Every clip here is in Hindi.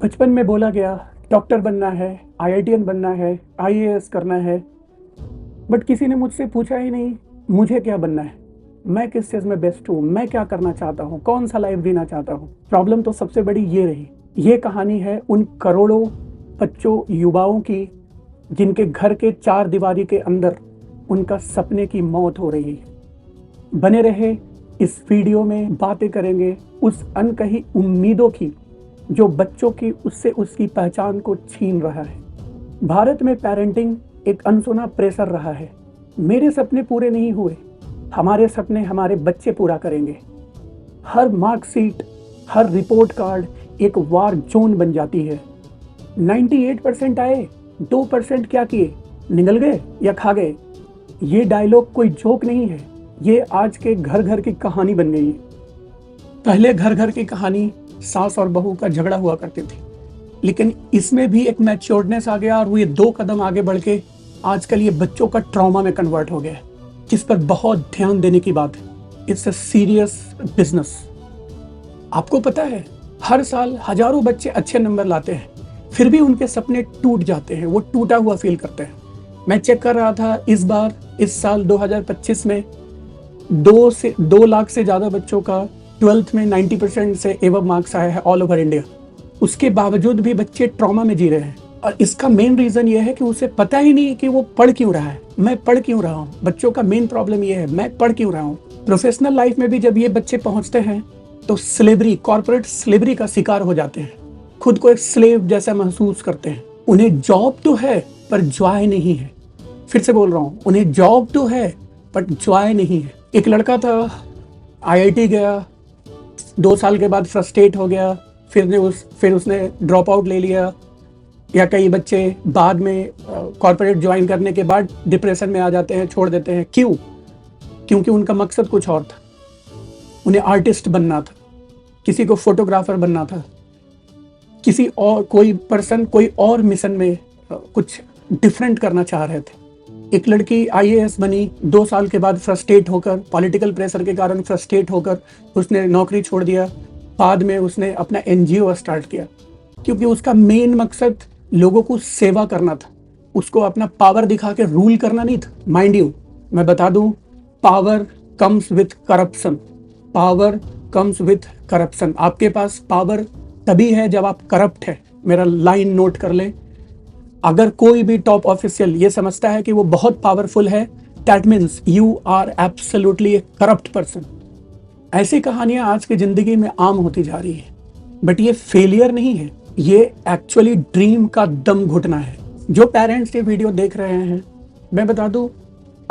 बचपन में बोला गया डॉक्टर बनना है, आईआईटीएन बनना है, आईएएस करना है, बट किसी ने मुझसे पूछा ही नहीं मुझे क्या बनना है, मैं किस चीज़ में बेस्ट हूँ, मैं क्या करना चाहता हूँ, कौन सा लाइफ जीना चाहता हूँ। प्रॉब्लम तो सबसे बड़ी ये रही। ये कहानी है उन करोड़ों बच्चों, युवाओं की जिनके घर के चार दीवारी के अंदर उनका सपने की मौत हो रही है। बने रहे इस वीडियो में, बातें करेंगे उस अनकही उम्मीदों की जो बच्चों की उससे उसकी पहचान को छीन रहा है। भारत में पेरेंटिंग एक अनसुना प्रेशर रहा है। मेरे सपने पूरे नहीं हुए, हमारे सपने हमारे बच्चे पूरा करेंगे। हर मार्कशीट, हर रिपोर्ट कार्ड एक वार जोन बन जाती है। 98% आए, 2% क्या किए, निगल गए या खा गए। ये डायलॉग कोई जोक नहीं है, ये आज के घर घर की कहानी बन गई है। पहले घर घर की कहानी सास और बहू का झगड़ा हुआ करती थी, लेकिन इसमें भी एक मैच्योर्डनेस आ गया और वो ये 2 कदम आगे बढ़ के आजकल ये बच्चों का ट्रॉमा में कन्वर्ट हो गया है, जिस पर बहुत ध्यान देने की बात है। It's a serious business. आपको पता है हर साल हजारों बच्चे अच्छे नंबर लाते हैं, फिर भी उनके सपने टूट जाते हैं, वो टूटा हुआ फील करते हैं। मैं चेक कर रहा था इस साल 2025 में 2 लाख से ज़्यादा बच्चों का 12th में 90% से एबव मार्क्स आया है ऑल ओवर इंडिया। उसके बावजूद भी बच्चे ट्रॉमा में जी रहे हैं, और इसका मेन रीज़न ये है कि उसे पता ही नहीं कि वो पढ़ क्यों रहा है, मैं पढ़ क्यों रहा हूँ। बच्चों का मेन प्रॉब्लम ये है, मैं पढ़ क्यों रहा हूँ। प्रोफेशनल लाइफ में भी जब ये बच्चे पहुँचते हैं तो स्लेवरी, कॉर्पोरेट स्लेवरी का शिकार हो जाते हैं। खुद को एक स्लेव जैसा महसूस करते हैं। उन्हें जॉब तो है पर जॉय नहीं है। फिर से बोल रहा हूँ, उन्हें जॉब तो है बट जॉय नहीं है। एक लड़का था, आईआईटी गया, 2 साल के बाद फ्रस्ट्रेट हो गया, फिर उसने ड्रॉप आउट ले लिया। या कई बच्चे बाद में कॉर्पोरेट ज्वाइन करने के बाद डिप्रेशन में आ जाते हैं, छोड़ देते हैं। क्यों? क्योंकि उनका मकसद कुछ और था। उन्हें आर्टिस्ट बनना था, किसी को फोटोग्राफर बनना था, किसी और कोई और मिशन में कुछ डिफरेंट करना चाह रहे थे। एक लड़की आईएएस बनी, 2 साल के बाद फ्रस्ट्रेट होकर, पॉलिटिकल प्रेशर के कारण फ्रस्ट्रेट होकर उसने नौकरी छोड़ दिया। बाद में उसने अपना एनजीओ स्टार्ट किया, क्योंकि उसका मेन मकसद लोगों को सेवा करना था। उसको अपना पावर दिखा के रूल करना नहीं था। माइंड यू, मैं बता दूं, power comes with corruption. Power comes with corruption. आपके पास पावर तभी है जब आप करप्ट है। मेरा लाइन नोट कर ले। अगर कोई भी टॉप ऑफिशियल ये समझता है कि वो बहुत पावरफुल है, that means you are absolutely a corrupt person. ऐसी कहानियां आज की जिंदगी में आम होती जा रही है, बट ये फेलियर नहीं है, ये एक्चुअली ड्रीम का दम घुटना है। जो पेरेंट्स ये वीडियो देख रहे हैं, मैं बता दूं,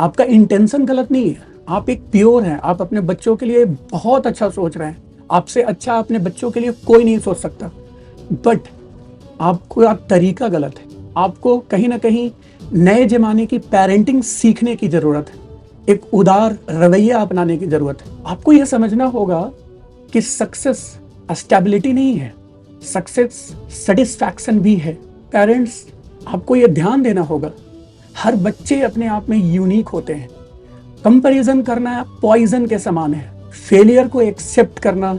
आपका इंटेंशन गलत नहीं है। आप एक प्योर हैं, आप अपने बच्चों के लिए बहुत अच्छा सोच रहे हैं। आपसे अच्छा अपने बच्चों के लिए कोई नहीं सोच सकता, बट आपका तरीका गलत है। आपको कहीं ना कहीं नए जमाने की पेरेंटिंग सीखने की जरूरत है, एक उदार रवैया अपनाने की जरूरत है। आपको यह समझना होगा कि सक्सेस स्टेबिलिटी नहीं है, सक्सेस सेटिस्फैक्शन भी है। पेरेंट्स, आपको यह ध्यान देना होगा, हर बच्चे अपने आप में यूनिक होते हैं। कंपैरिजन करना पॉइजन के समान है। फेलियर को एक्सेप्ट करना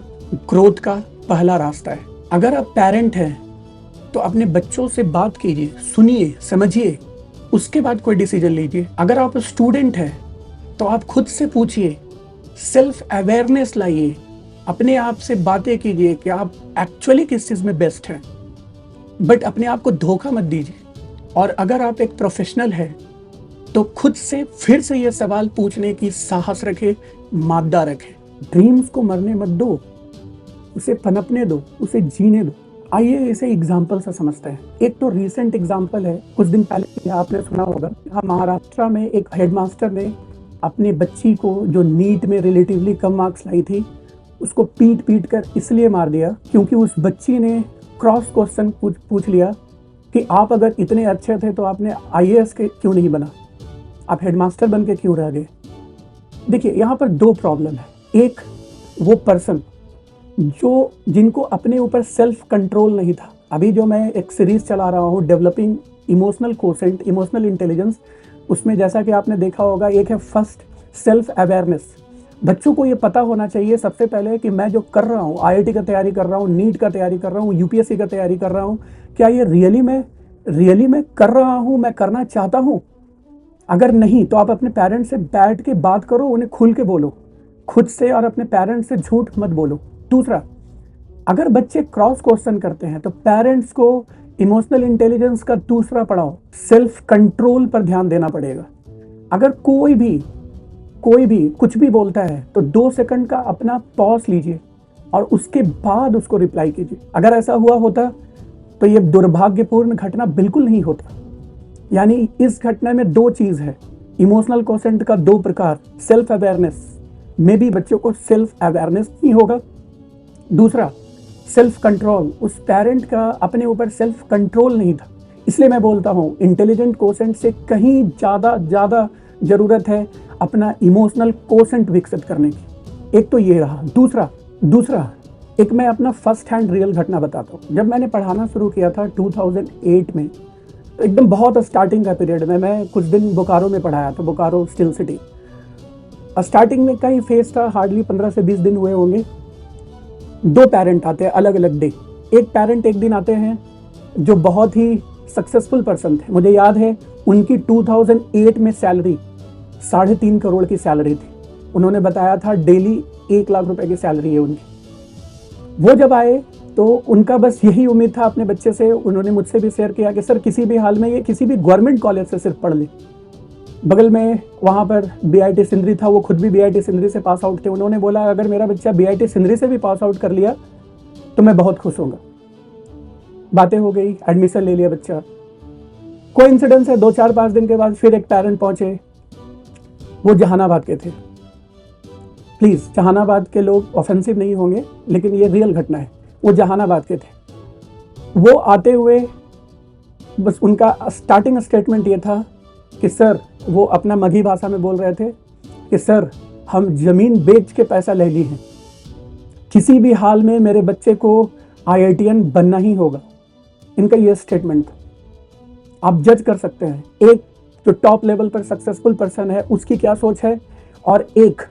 ग्रोथ का पहला रास्ता है। अगर आप पेरेंट हैं तो अपने बच्चों से बात कीजिए, सुनिए, समझिए, उसके बाद कोई डिसीजन लीजिए। अगर आप स्टूडेंट हैं तो आप खुद से पूछिए, सेल्फ अवेयरनेस लाइए, अपने आप से बातें कीजिए कि आप एक्चुअली किस चीज़ में बेस्ट हैं, बट अपने आप को धोखा मत दीजिए। और अगर आप एक प्रोफेशनल हैं तो खुद से फिर से ये सवाल पूछने की साहस रखें, मादा रखें। ड्रीम्स को मरने मत दो, उसे पनपने दो, उसे जीने दो। आइए इसे एग्जाम्पल से समझते हैं। एक तो रीसेंट एग्जाम्पल है, कुछ दिन पहले आपने सुना होगा, महाराष्ट्र में एक हेडमास्टर ने अपनी बच्ची को, जो नीट में रिलेटिवली कम मार्क्स लाई थी, उसको पीट कर इसलिए मार दिया क्योंकि उस बच्ची ने क्रॉस क्वेश्चन पूछ लिया कि आप अगर इतने अच्छे थे तो आपने आईएएस के क्यों नहीं बना, आप हेडमास्टर बन के क्यों रह गए। देखिए, यहाँ पर 2 प्रॉब्लम है। एक, वो पर्सन जिनको अपने ऊपर सेल्फ कंट्रोल नहीं था। अभी जो मैं एक सीरीज चला रहा हूँ, developing emotional quotient, emotional intelligence, उसमें जैसा कि आपने देखा होगा, एक है फर्स्ट सेल्फ अवेयरनेस। बच्चों को ये पता होना चाहिए सबसे पहले कि मैं जो कर रहा हूँ, आईआईटी का तैयारी कर रहा हूँ, नीट का तैयारी कर रहा हूँ, यूपीएससी का तैयारी कर रहा हूँ, क्या ये रियली मैं कर रहा हूँ, मैं करना चाहता हूँ? अगर नहीं तो आप अपने पेरेंट्स से बैठ के बात करो, उन्हें खुल के बोलो, खुद से और अपने पेरेंट्स से झूठ मत बोलो। दूसरा, अगर बच्चे क्रॉस क्वेश्चन करते हैं तो पेरेंट्स को इमोशनल इंटेलिजेंस का दूसरा पड़ाव, सेल्फ कंट्रोल पर ध्यान देना पड़ेगा। अगर कोई भी कुछ भी बोलता है तो 2 सेकंड का अपना पॉज लीजिए और उसके बाद उसको रिप्लाई कीजिए। अगर ऐसा हुआ होता तो ये दुर्भाग्यपूर्ण घटना बिल्कुल नहीं होता। यानी इस घटना में 2 चीज है, इमोशनल क्वोशेंट का 2 प्रकार, सेल्फ अवेयरनेस में भी बच्चों को सेल्फ अवेयरनेस नहीं होगा। दूसरा, सेल्फ कंट्रोल, उस पेरेंट का अपने ऊपर सेल्फ कंट्रोल नहीं था। इसलिए मैं बोलता हूँ इंटेलिजेंट क्वोशेंट से कहीं ज़्यादा जरूरत है अपना इमोशनल क्वोशेंट विकसित करने की। एक तो ये रहा। दूसरा एक मैं अपना फर्स्ट हैंड रियल घटना बताता हूँ। जब मैंने पढ़ाना शुरू किया था 2008 में, तो एकदम बहुत स्टार्टिंग का पीरियड में मैं कुछ दिन बोकारो में पढ़ाया था, बोकारो स्टील सिटी। स्टार्टिंग में कई फेज था, हार्डली 15 से 20 दिन हुए होंगे। 2 पेरेंट आते हैं अलग अलग डे। एक पेरेंट एक दिन आते हैं जो बहुत ही सक्सेसफुल पर्सन थे। मुझे याद है उनकी 2008 में सैलरी 3.5 करोड़ की सैलरी थी। उन्होंने बताया था डेली 1 लाख रुपए की सैलरी है उनकी। वो जब आए तो उनका बस यही उम्मीद था अपने बच्चे से। उन्होंने मुझसे भी शेयर किया कि सर किसी भी हाल में ये किसी भी गवर्नमेंट कॉलेज से सिर्फ पढ़ ले। बगल में वहाँ पर बीआईटी सिंदरी था, वो खुद भी बीआईटी सिंदरी से पास आउट थे। उन्होंने बोला अगर मेरा बच्चा बीआईटी सिंदरी से भी पास आउट कर लिया तो मैं बहुत खुश होऊंगा। बातें हो गई, एडमिशन ले लिया बच्चा। कोइंसिडेंस है, 2-4-5 दिन के बाद फिर एक पेरेंट पहुंचे। वो जहानाबाद के थे। प्लीज, जहानाबाद के लोग ऑफेंसिव नहीं होंगे, लेकिन ये रियल घटना है। वो जहानाबाद के थे। वो आते हुए बस उनका स्टार्टिंग स्टेटमेंट ये था कि सर, वो अपना मगही भाषा में बोल रहे थे कि सर हम जमीन बेच के पैसा ले ली है, किसी भी हाल में मेरे बच्चे को आईआईटीएन बनना ही होगा। इनका ये स्टेटमेंट था। आप जज कर सकते हैं एक जो टॉप लेवल पर सक्सेसफुल पर्सन है उसकी क्या सोच है, और एक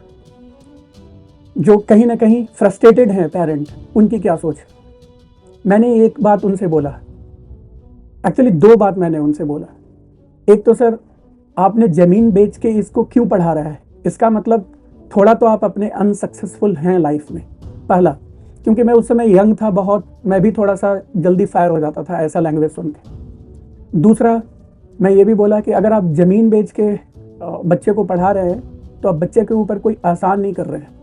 जो कहीं ना कहीं फ्रस्ट्रेटेड है पेरेंट, उनकी क्या सोच है। मैंने एक बात उनसे बोला, एक्चुअली 2 बात मैंने उनसे बोला। एक तो सर, आपने जमीन बेच के इसको क्यों पढ़ा रहा है? इसका मतलब थोड़ा तो आप अपने अनसक्सेसफुल हैं लाइफ में। पहला, क्योंकि मैं उस समय यंग था बहुत, मैं भी थोड़ा सा जल्दी फायर हो जाता था ऐसा लैंग्वेज सुन के। दूसरा, मैं ये भी बोला कि अगर आप ज़मीन बेच के बच्चे को पढ़ा रहे हैं तो आप बच्चे के ऊपर कोई आसान नहीं कर रहे हैं।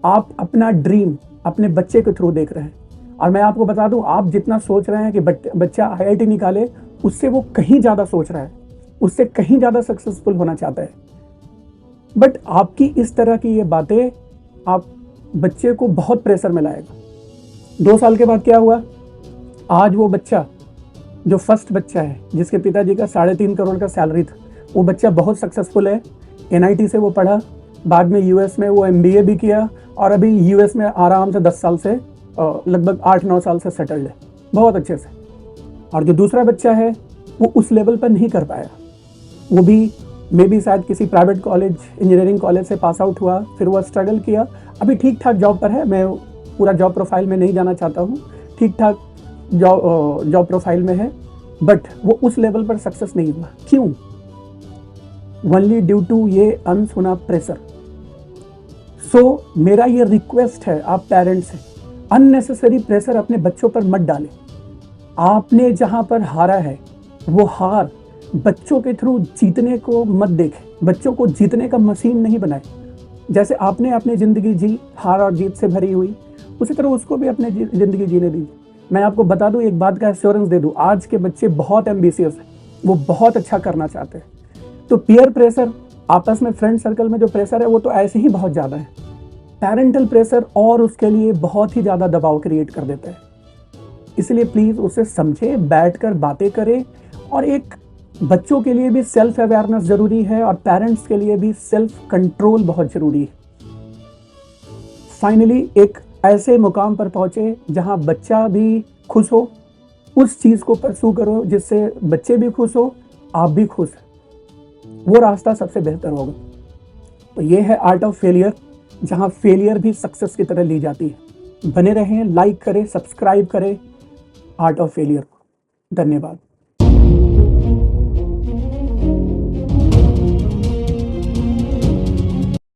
आप अपना ड्रीम अपने बच्चे के थ्रू देख रहे हैं। और मैं आपको बता दूं, आप जितना सोच रहे हैं कि बच्चा आईआईटी निकाले, उससे वो कहीं ज़्यादा सोच रहा है, उससे कहीं ज़्यादा सक्सेसफुल होना चाहता है। बट आपकी इस तरह की ये बातें आप बच्चे को बहुत प्रेशर में लाएगा। 2 साल के बाद क्या हुआ? आज वो बच्चा जो फर्स्ट बच्चा है, जिसके पिताजी का 3.5 करोड़ का सैलरी था, वो बच्चा बहुत सक्सेसफुल है। एनआईटी से वो पढ़ा, बाद में यूएस में वो एमबीए भी किया, और अभी यूएस में आराम से 10 साल से लगभग 8-9 साल से सेटल्ड है, बहुत अच्छे से। और जो दूसरा बच्चा है वो उस लेवल पर नहीं कर पाया। वो भी मे बी शायद किसी प्राइवेट कॉलेज, इंजीनियरिंग कॉलेज से पास आउट हुआ, फिर वो स्ट्रगल किया, अभी ठीक ठाक जॉब पर है। मैं पूरा जॉब प्रोफाइल में नहीं जाना चाहता हूँ, ठीक ठाक जॉब प्रोफाइल में है, बट वो उस लेवल पर सक्सेस नहीं हुआ। क्यों? ओनली ड्यू टू ये अनसुना प्रेशर। सो मेरा ये रिक्वेस्ट है आप पेरेंट्स से, अननेसेसरी प्रेशर अपने बच्चों पर मत डालें। आपने जहां पर हारा है वो हार बच्चों के थ्रू जीतने को मत देखें। बच्चों को जीतने का मशीन नहीं बनाए। जैसे आपने अपनी ज़िंदगी जी हार और जीत से भरी हुई, उसी तरह उसको भी अपनी ज़िंदगी जीने दीजिए। मैं आपको बता दूं, एक बात का एश्योरेंस दे दूं, आज के बच्चे बहुत एम्बिशियस हैं, वो बहुत अच्छा करना चाहते हैं। तो पीयर प्रेशर, आपस में फ्रेंड सर्कल में जो प्रेशर है वो तो ऐसे ही बहुत ज़्यादा है। पेरेंटल प्रेशर और उसके लिए बहुत ही ज़्यादा दबाव क्रिएट कर देता है। इसलिए प्लीज़ उसे समझें, बैठकर बातें करें। और एक बच्चों के लिए भी सेल्फ अवेयरनेस ज़रूरी है और पेरेंट्स के लिए भी सेल्फ कंट्रोल बहुत ज़रूरी है। फाइनली एक ऐसे मुकाम पर पहुँचे जहाँ बच्चा भी खुश हो, उस चीज़ को परसू करो जिससे बच्चे भी खुश हो, आप भी खुश हैं। वो रास्ता सबसे बेहतर होगा। तो ये है आर्ट ऑफ फेलियर, जहाँ फेलियर भी सक्सेस की तरह ली जाती है। बने रहें, लाइक करें, सब्सक्राइब करें आर्ट ऑफ फेलियर को। धन्यवाद।